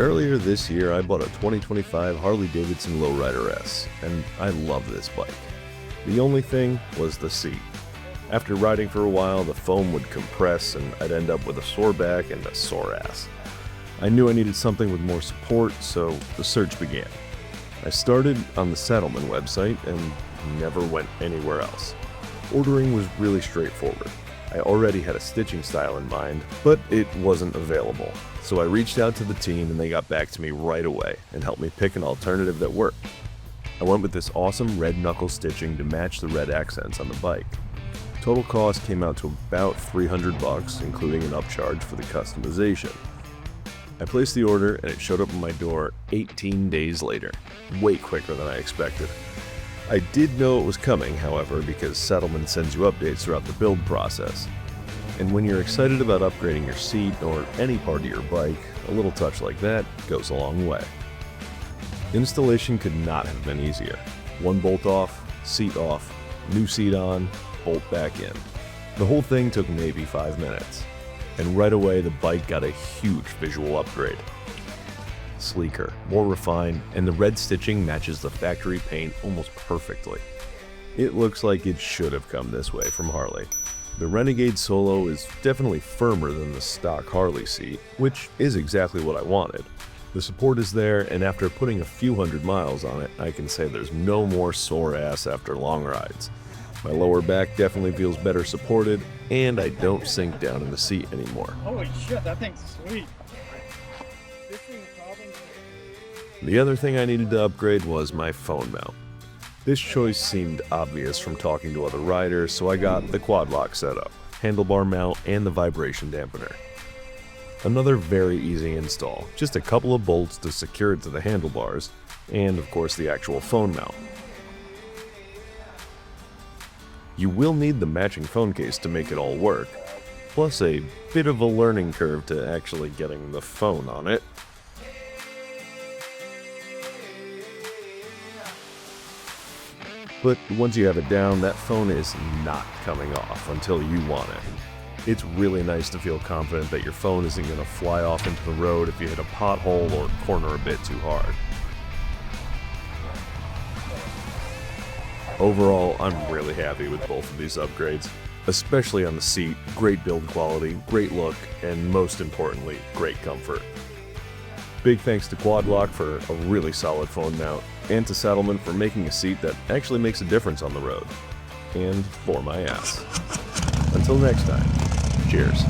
Earlier this year, I bought a 2025 Harley-Davidson Lowrider S, and I love this bike. The only thing was the seat. After riding for a while, the foam would compress and I'd end up with a sore back and a sore ass. I knew I needed something with more support, so the search began. I started on the Saddlemen website and never went anywhere else. Ordering was really straightforward. I already had a stitching style in mind, but it wasn't available. So I reached out to the team and they got back to me right away and helped me pick an alternative that worked. I went with this awesome red knuckle stitching to match the red accents on the bike. Total cost came out to about $300, including an upcharge for the customization. I placed the order and it showed up on my door 18 days later, way quicker than I expected. I did know it was coming, however, because Saddlemen sends you updates throughout the build process. And when you're excited about upgrading your seat or any part of your bike, a little touch like that goes a long way. Installation could not have been easier. One bolt off, seat off, new seat on, bolt back in. The whole thing took maybe 5 minutes. And right away the bike got a huge visual upgrade. Sleeker, more refined, and the red stitching matches the factory paint almost perfectly. It looks like it should have come this way from Harley. The Renegade Solo is definitely firmer than the stock Harley seat, which is exactly what I wanted. The support is there, and after putting a few hundred miles on it, I can say there's no more sore ass after long rides. My lower back definitely feels better supported, and I don't sink down in the seat anymore. Holy shit, that thing's sweet. The other thing I needed to upgrade was my phone mount. This choice seemed obvious from talking to other riders, so I got the QuadLock setup, Handlebar Mount, and the vibration dampener. Another very easy install, just a couple of bolts to secure it to the handlebars, and of course the actual phone mount. You will need the matching phone case to make it all work, plus a bit of a learning curve to actually getting the phone on it. But once you have it down, that phone is not coming off until you want it. It's really nice to feel confident that your phone isn't going to fly off into the road if you hit a pothole or corner a bit too hard. Overall, I'm really happy with both of these upgrades, especially on the seat. Great build quality, great look, and most importantly, great comfort. Big thanks to QuadLock for a really solid phone mount, and to Saddlemen for making a seat that actually makes a difference on the road. And for my ass. Until next time, cheers.